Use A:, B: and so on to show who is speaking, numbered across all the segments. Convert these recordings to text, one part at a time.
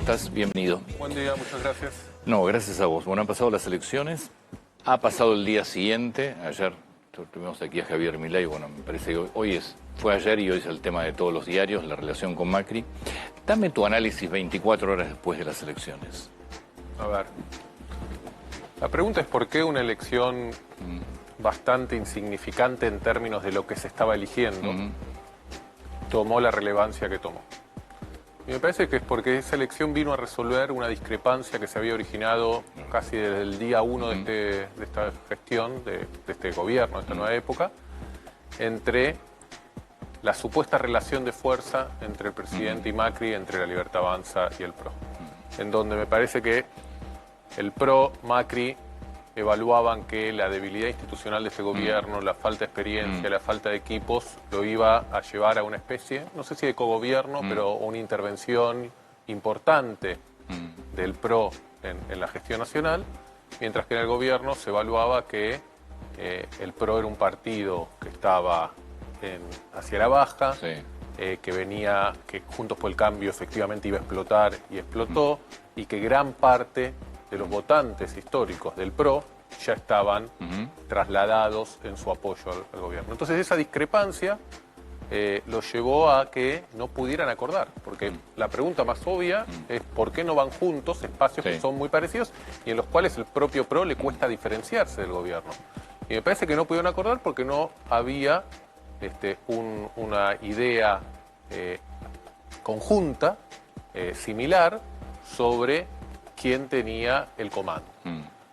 A: estás? Bienvenido.
B: Buen día, muchas gracias.
A: No, gracias a vos. Bueno, han pasado las elecciones, ha pasado el día siguiente, ayer tuvimos aquí a Javier Milei, bueno, me parece que fue ayer y hoy es el tema de todos los diarios, la relación con Macri. Dame tu análisis 24 horas después de las elecciones.
B: A ver, la pregunta es por qué una elección bastante insignificante en términos de lo que se estaba eligiendo tomó la relevancia que tomó. Y me parece que es porque esa elección vino a resolver una discrepancia que se había originado casi desde el día 1 de esta gestión, de este gobierno, de esta nueva época, entre la supuesta relación de fuerza entre el presidente y Macri, entre la Libertad Avanza y el PRO. En donde me parece que el PRO, Macri, evaluaban que la debilidad institucional de este gobierno, la falta de experiencia, la falta de equipos, lo iba a llevar a una especie, no sé si de cogobierno, pero una intervención importante del PRO en la gestión nacional, mientras que en el gobierno se evaluaba que el PRO era un partido que estaba hacia la baja, que Juntos por el Cambio efectivamente iba a explotar y explotó, y que gran parte de los votantes históricos del PRO ya estaban trasladados en su apoyo al gobierno. Entonces esa discrepancia lo llevó a que no pudieran acordar, porque la pregunta más obvia es ¿por qué no van juntos espacios que son muy parecidos y en los cuales el propio PRO le cuesta diferenciarse del gobierno? Y me parece que no pudieron acordar porque no había una idea conjunta, similar, sobre quién tenía el comando.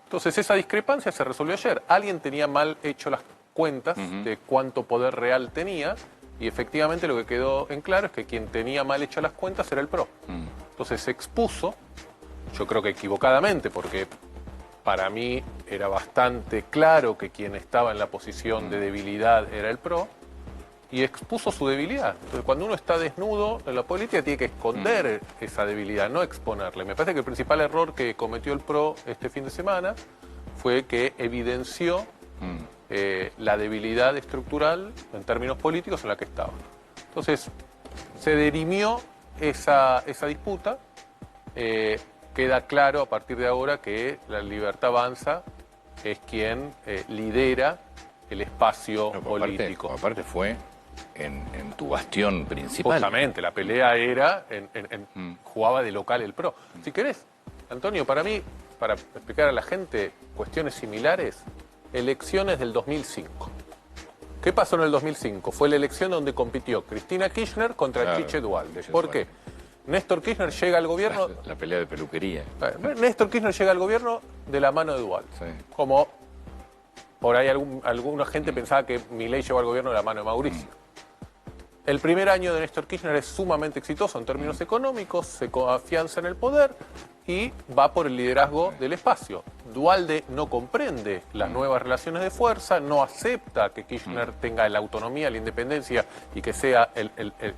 B: Entonces esa discrepancia se resolvió ayer. Alguien tenía mal hecho las cuentas de cuánto poder real tenía y efectivamente lo que quedó en claro es que quien tenía mal hecho las cuentas era el PRO. Entonces se expuso, yo creo que equivocadamente, porque para mí era bastante claro que quien estaba en la posición de debilidad era el PRO, y expuso su debilidad. Entonces, cuando uno está desnudo en la política, tiene que esconder esa debilidad, no exponerle. Me parece que el principal error que cometió el PRO este fin de semana fue que evidenció la debilidad estructural en términos políticos en la que estaba. Entonces, se dirimió esa disputa. Queda claro a partir de ahora que la Libertad Avanza es quien lidera el espacio político.
A: Aparte fue en tu bastión principal.
B: Justamente, la pelea era, jugaba de local el PRO. Si querés, Antonio, para mí, para explicar a la gente cuestiones similares, elecciones del 2005. ¿Qué pasó en el 2005? Fue la elección donde compitió Cristina Kirchner contra Chiche Duhalde. ¿Por qué? Néstor Kirchner llega al gobierno...
A: La pelea de peluquería.
B: Néstor Kirchner llega al gobierno de la mano de Duhalde. Como por ahí alguna gente pensaba que Milei llegó al gobierno de la mano de Mauricio. El primer año de Néstor Kirchner es sumamente exitoso en términos económicos, se afianza en el poder y va por el liderazgo del espacio. Duhalde no comprende las nuevas relaciones de fuerza, no acepta que Kirchner tenga la autonomía, la independencia y que sea el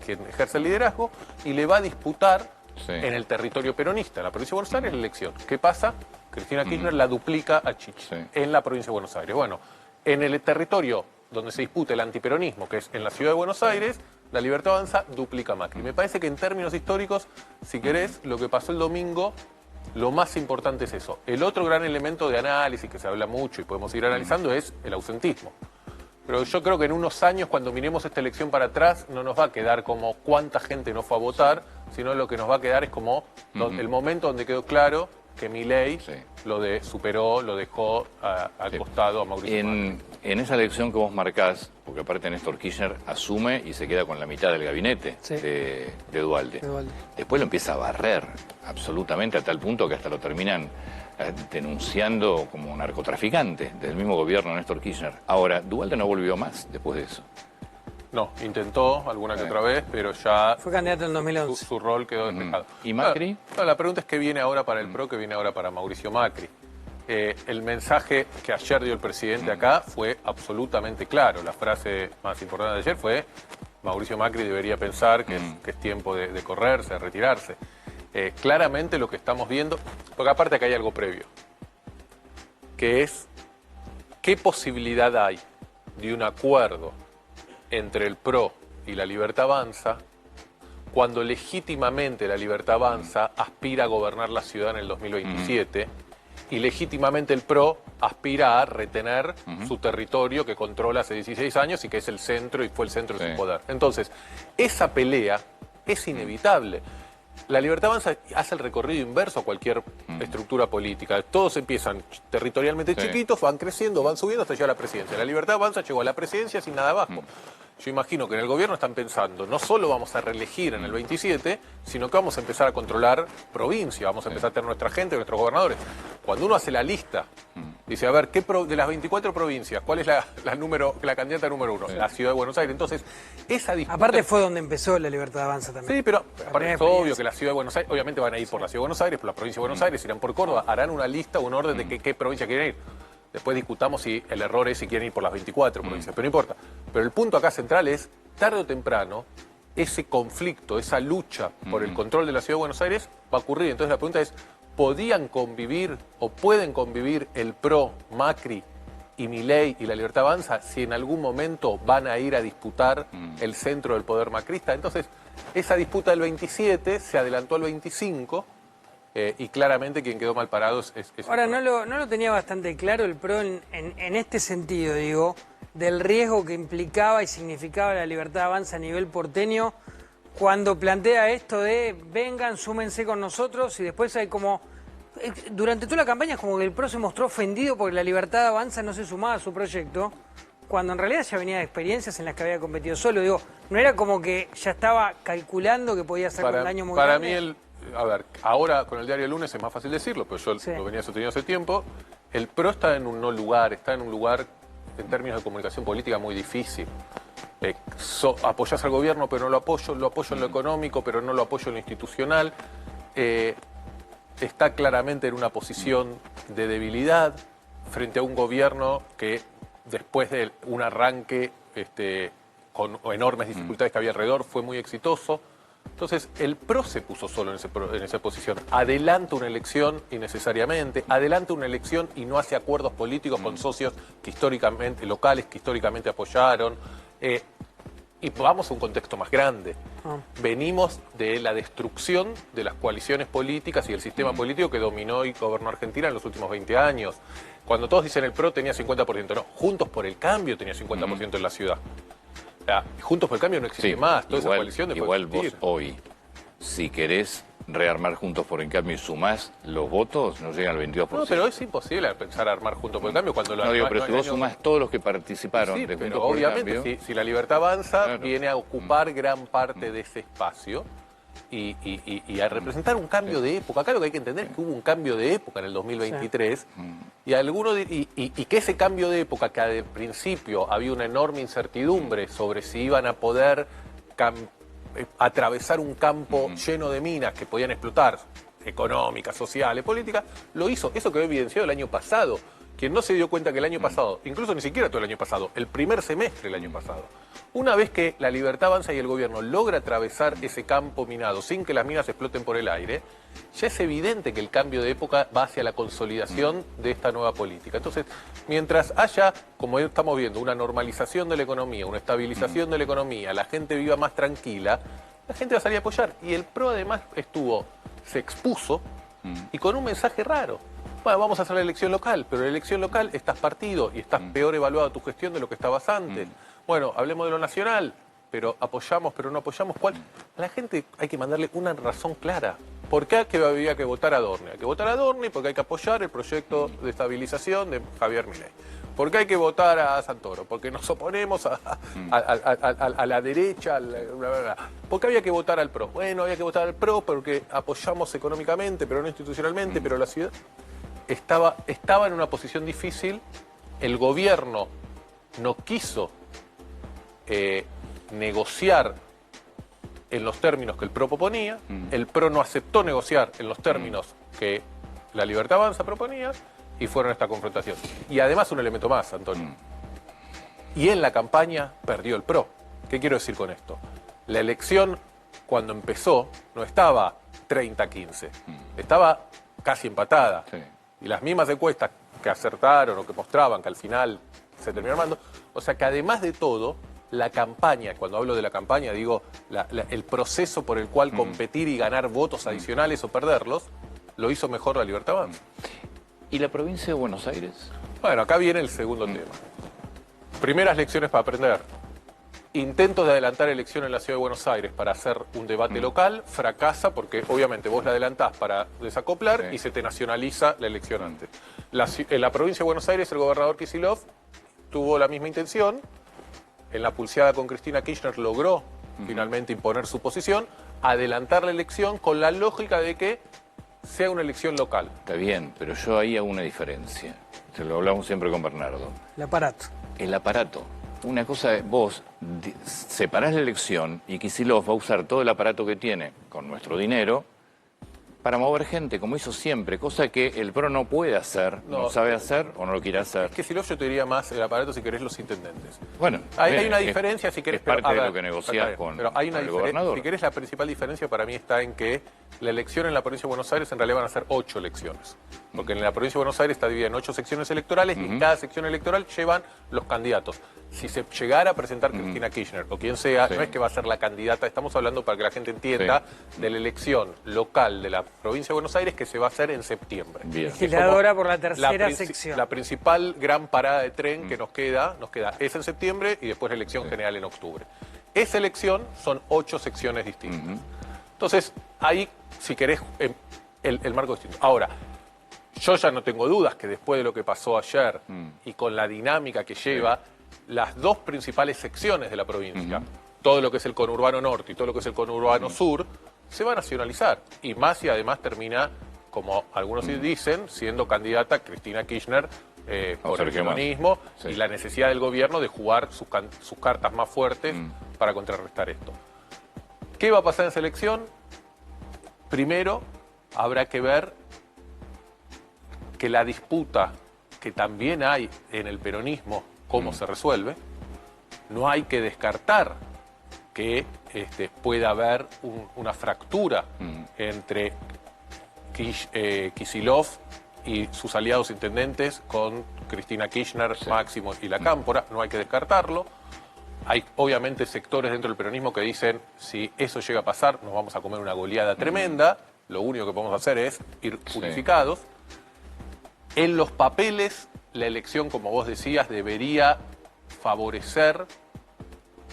B: quien ejerce el liderazgo, y le va a disputar en el territorio peronista, en la provincia de Buenos Aires, la elección. ¿Qué pasa? Cristina Kirchner la duplica a Chiche en la provincia de Buenos Aires. Bueno, en el territorio donde se disputa el antiperonismo, que es en la ciudad de Buenos Aires, la Libertad Avanza duplica a Macri. Me parece que en términos históricos, si querés, lo que pasó el domingo, lo más importante es eso. El otro gran elemento de análisis, que se habla mucho y podemos seguir analizando, es el ausentismo. Pero yo creo que en unos años, cuando miremos esta elección para atrás, no nos va a quedar como cuánta gente no fue a votar, sino lo que nos va a quedar es como el momento donde quedó claro que Milei superó, lo dejó al costado a Mauricio Macri.
A: En esa elección que vos marcás, porque aparte Néstor Kirchner asume y se queda con la mitad del gabinete de Duhalde. Después lo empieza a barrer absolutamente a tal punto que hasta lo terminan denunciando como narcotraficante del mismo gobierno de Néstor Kirchner. Ahora, Duhalde no volvió más después de eso.
B: No, intentó alguna que otra vez, pero ya...
C: Fue candidato en 2011.
B: Su rol quedó despejado.
A: ¿Y Macri?
B: No, la pregunta es qué viene ahora para el PRO, qué viene ahora para Mauricio Macri. El mensaje que ayer dio el presidente acá fue absolutamente claro. La frase más importante de ayer fue: Mauricio Macri debería pensar que es tiempo de correrse, de retirarse. Claramente lo que estamos viendo, porque aparte acá hay algo previo, que es qué posibilidad hay de un acuerdo entre el PRO y la Libertad Avanza cuando legítimamente la Libertad Avanza aspira a gobernar la ciudad en el 2027 y legítimamente el PRO aspira a retener su territorio que controla hace 16 años y que es el centro y fue el centro de su poder. Entonces, esa pelea es inevitable. La Libertad Avanza hace el recorrido inverso a cualquier estructura política. Todos empiezan territorialmente chiquitos, van creciendo, van subiendo hasta llegar a la presidencia. La Libertad Avanza llegó a la presidencia sin nada abajo. Yo imagino que en el gobierno están pensando, no solo vamos a reelegir en el 27, sino que vamos a empezar a controlar provincia, vamos a empezar a tener nuestra gente, nuestros gobernadores. Cuando uno hace la lista, dice, a ver, de las 24 provincias, ¿cuál es la candidata número 1? La Ciudad de Buenos Aires. Entonces, esa disputa...
C: Aparte fue donde empezó la Libertad Avanza también.
B: Sí, pero es obvio que la Ciudad de Buenos Aires, obviamente van a ir por la Ciudad de Buenos Aires, por la provincia de Buenos Aires, irán por Córdoba, harán una lista, un orden de qué provincia quieren ir. Después discutamos si el error es si quieren ir por las 24 provincias, pero no importa. Pero el punto acá central es, tarde o temprano, ese conflicto, esa lucha por el control de la Ciudad de Buenos Aires va a ocurrir. Entonces la pregunta es, ¿podían convivir o pueden convivir el PRO, Macri y Milei y la Libertad Avanza si en algún momento van a ir a disputar el centro del poder macrista? Entonces, esa disputa del 27 se adelantó al 25 y claramente quien quedó mal parado es
C: Ahora, no lo tenía bastante claro el PRO en este sentido, digo, del riesgo que implicaba y significaba la Libertad Avanza a nivel porteño cuando plantea esto de vengan, súmense con nosotros y después hay como... Durante toda la campaña es como que el PRO se mostró ofendido porque la Libertad Avanza no se sumaba a su proyecto, cuando en realidad ya venía de experiencias en las que había competido solo. Digo, no era como que ya estaba calculando que podía hacer un daño muy grande.
B: Para mí, a ver, ahora con el diario El Lunes es más fácil decirlo, pero yo lo venía sosteniendo hace tiempo. El PRO está en un no lugar, está en un lugar en términos de comunicación política muy difícil. Apoyás al gobierno, pero no lo apoyo en lo económico, pero no lo apoyo en lo institucional. Está claramente en una posición de debilidad frente a un gobierno que después de un arranque con enormes dificultades que había alrededor fue muy exitoso. Entonces el PRO se puso solo en esa posición. Adelanta una elección innecesariamente, adelanta una elección y no hace acuerdos políticos con socios que históricamente, locales que históricamente apoyaron. Y vamos a un contexto más grande. Venimos de la destrucción de las coaliciones políticas y el sistema político que dominó y gobernó Argentina en los últimos 20 años. Cuando todos dicen el PRO tenía 50%, no, Juntos por el Cambio tenía 50% en la ciudad. Juntos por el Cambio no existe más, toda esa coalición después
A: igual vos hoy, si querés rearmar Juntos por el Cambio y sumás los votos, no llegan al 22%.
B: No, pero es imposible pensar armar Juntos por el Cambio cuando
A: No, digo, pero si vos sumás todos los que participaron
B: sí,
A: de
B: pero
A: Juntos por el
B: obviamente
A: Cambio...
B: si la Libertad Avanza viene a ocupar gran parte de ese espacio y a representar un cambio de época. Acá lo que hay que entender es que hubo un cambio de época en el 2023 y que ese cambio de época, que al principio había una enorme incertidumbre sobre si iban a poder atravesar un campo lleno de minas que podían explotar, económicas, sociales, políticas, lo hizo. Eso quedó evidenciado el año pasado. Quien no se dio cuenta que el año pasado, incluso ni siquiera todo el año pasado, el primer semestre del año pasado, una vez que la Libertad Avanza y el gobierno logra atravesar ese campo minado sin que las minas exploten por el aire, ya es evidente que el cambio de época va hacia la consolidación de esta nueva política. Entonces, mientras haya, como estamos viendo, una normalización de la economía, una estabilización de la economía, la gente viva más tranquila, la gente va a salir a apoyar. Y el PRO además se expuso y con un mensaje raro. Bueno, vamos a hacer la elección local, pero en la elección local estás partido y estás peor evaluado tu gestión de lo que estabas antes. Bueno, hablemos de lo nacional, pero apoyamos, pero no apoyamos. ¿Cuál? A la gente hay que mandarle una razón clara. ¿Por qué había que votar a Adorni? Hay que votar a Adorni porque hay que apoyar el proyecto de estabilización de Javier Milei. ¿Por qué hay que votar a Santoro? Porque nos oponemos a la derecha, ¿Por qué había que votar al PRO? Bueno, había que votar al PRO porque apoyamos económicamente, pero no institucionalmente, pero la ciudad estaba en una posición difícil. El gobierno no quiso negociar en los términos que el PRO proponía, el PRO no aceptó negociar en los términos que la Libertad Avanza proponía y fueron a esta confrontación. Y además un elemento más, Antonio. Y en la campaña perdió el PRO. ¿Qué quiero decir con esto? La elección, cuando empezó, no estaba 30-15, estaba casi empatada. Sí. Y las mismas encuestas que acertaron o que mostraban que al final se terminó armando, o sea que además de todo, la campaña, cuando hablo de la campaña digo el proceso por el cual competir y ganar votos adicionales o perderlos, lo hizo mejor la Libertad Avanza.
A: ¿Y la provincia de Buenos Aires?
B: Bueno, acá viene el segundo tema. Primeras lecciones para aprender. Intentos de adelantar elección en la Ciudad de Buenos Aires para hacer un debate local, fracasa porque obviamente vos la adelantás para desacoplar y se te nacionaliza la elección antes. En la provincia de Buenos Aires el gobernador Kicillof tuvo la misma intención, en la pulseada con Cristina Kirchner logró finalmente imponer su posición, adelantar la elección con la lógica de que sea una elección local.
A: Está bien, pero yo ahí hago una diferencia. Se lo hablamos siempre con Bernardo.
C: El aparato.
A: El aparato. Una cosa, vos separás la elección y Kicillof va a usar todo el aparato que tiene con nuestro dinero para mover gente, como hizo siempre, cosa que el PRO no puede hacer, no sabe hacer o no lo quiere hacer.
B: Kicillof yo te diría más el aparato si querés los intendentes.
A: Bueno,
B: hay una diferencia si querés...
A: Es parte de lo que negociás con el gobernador.
B: Si querés, la principal diferencia para mí está en que la elección en la provincia de Buenos Aires en realidad van a ser 8 elecciones. Porque en la provincia de Buenos Aires está dividida en 8 secciones electorales y cada sección electoral llevan los candidatos. Si se llegara a presentar Cristina Kirchner o quien sea, no es que va a ser la candidata, estamos hablando para que la gente entienda de la elección local de la provincia de Buenos Aires que se va a hacer en septiembre.
C: Legisladora por la tercera sección.
B: La principal gran parada de tren que nos queda es en septiembre y después la elección general en octubre. Esa elección son 8 secciones distintas. Entonces, ahí, si querés, el marco es distinto. Ahora, yo ya no tengo dudas que después de lo que pasó ayer y con la dinámica que lleva, las dos principales secciones de la provincia, todo lo que es el conurbano norte y todo lo que es el conurbano sur, se va a nacionalizar. Y más y además termina, como algunos dicen, siendo candidata Cristina Kirchner por el peronismo y la necesidad del gobierno de jugar sus cartas más fuertes para contrarrestar esto. ¿Qué va a pasar en esa elección? Primero, habrá que ver que la disputa que también hay en el peronismo, cómo se resuelve. No hay que descartar que pueda haber una fractura entre Kicillof y sus aliados intendentes con Cristina Kirchner, Máximo y la Cámpora. No hay que descartarlo. Hay obviamente sectores dentro del peronismo que dicen si eso llega a pasar nos vamos a comer una goleada tremenda. Lo único que podemos hacer es ir unificados. En los papeles, la elección, como vos decías, debería favorecer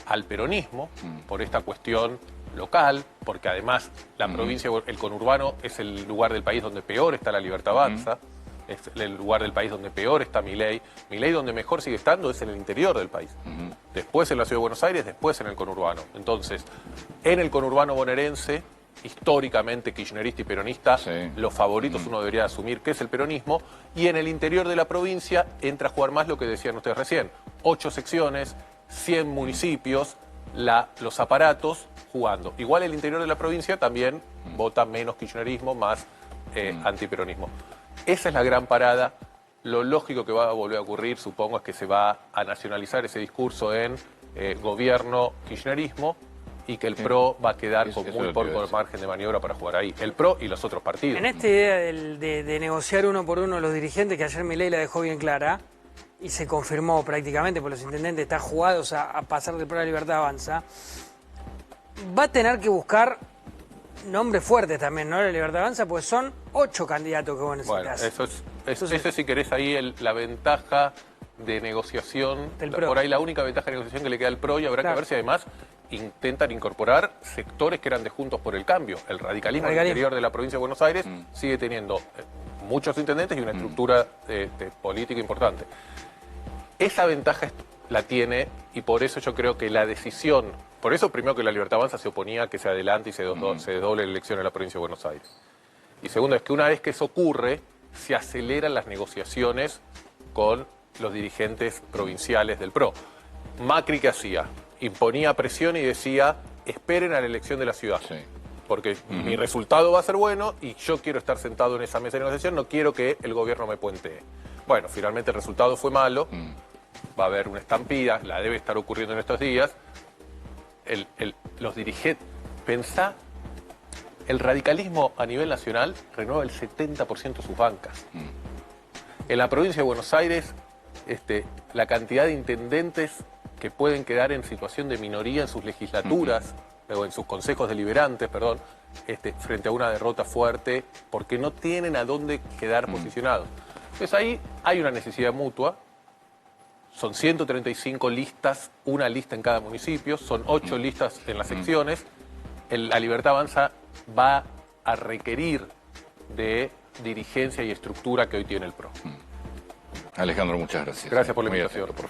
B: al peronismo por esta cuestión local, porque además la provincia, el conurbano es el lugar del país donde peor está la Libertad Avanza, es el lugar del país donde peor está Milei. Milei donde mejor sigue estando es en el interior del país. Después en la Ciudad de Buenos Aires, después en el conurbano. Entonces, en el conurbano bonaerense, históricamente kirchnerista y peronista, los favoritos uno debería asumir que es el peronismo, y en el interior de la provincia entra a jugar más lo que decían ustedes recién, 8 secciones, 100 municipios, los aparatos jugando. Igual el interior de la provincia también vota menos kirchnerismo, más antiperonismo. Esa es la gran parada. Lo lógico que va a volver a ocurrir, supongo, es que se va a nacionalizar ese discurso en gobierno kirchnerismo, y que el PRO va a quedar con muy poco margen de maniobra para jugar ahí. El PRO y los otros partidos.
C: En esta idea de negociar uno por uno los dirigentes, que ayer Milei la dejó bien clara, y se confirmó prácticamente por los intendentes, están jugados a pasar del PRO a la Libertad Avanza, va a tener que buscar nombres fuertes también, ¿no? La Libertad Avanza, pues son 8 candidatos que vos necesitas.
B: Bueno, eso si querés ahí la ventaja de negociación, por ahí la única ventaja de negociación que le queda al PRO, y habrá que ver si además intentan incorporar sectores que eran de Juntos por el Cambio. El radicalismo al interior de la provincia de Buenos Aires sigue teniendo muchos intendentes y una estructura política importante. Esa ventaja la tiene, y por eso yo creo que la decisión, por eso primero que la Libertad Avanza se oponía a que se adelante y se desdoble la elección en la provincia de Buenos Aires. Y segundo es que una vez que eso ocurre, se aceleran las negociaciones con los dirigentes provinciales del PRO. Macri, ¿qué hacía? Imponía presión y decía, esperen a la elección de la ciudad. Porque mi resultado va a ser bueno y yo quiero estar sentado en esa mesa de negociación, no quiero que el gobierno me puentee. Bueno, finalmente el resultado fue malo, va a haber una estampida, la debe estar ocurriendo en estos días. Los dirigentes, pensá, el radicalismo a nivel nacional renueva el 70% de sus bancas. En la provincia de Buenos Aires, la cantidad de intendentes que pueden quedar en situación de minoría en sus legislaturas, o en sus consejos deliberantes, perdón, frente a una derrota fuerte, porque no tienen a dónde quedar posicionados. Entonces ahí hay una necesidad mutua. Son 135 listas, una lista en cada municipio, son 8 listas en las secciones. La Libertad Avanza va a requerir de dirigencia y estructura que hoy tiene el PRO.
A: Alejandro, muchas gracias.
B: Gracias por la invitación.
A: Atento, por favor.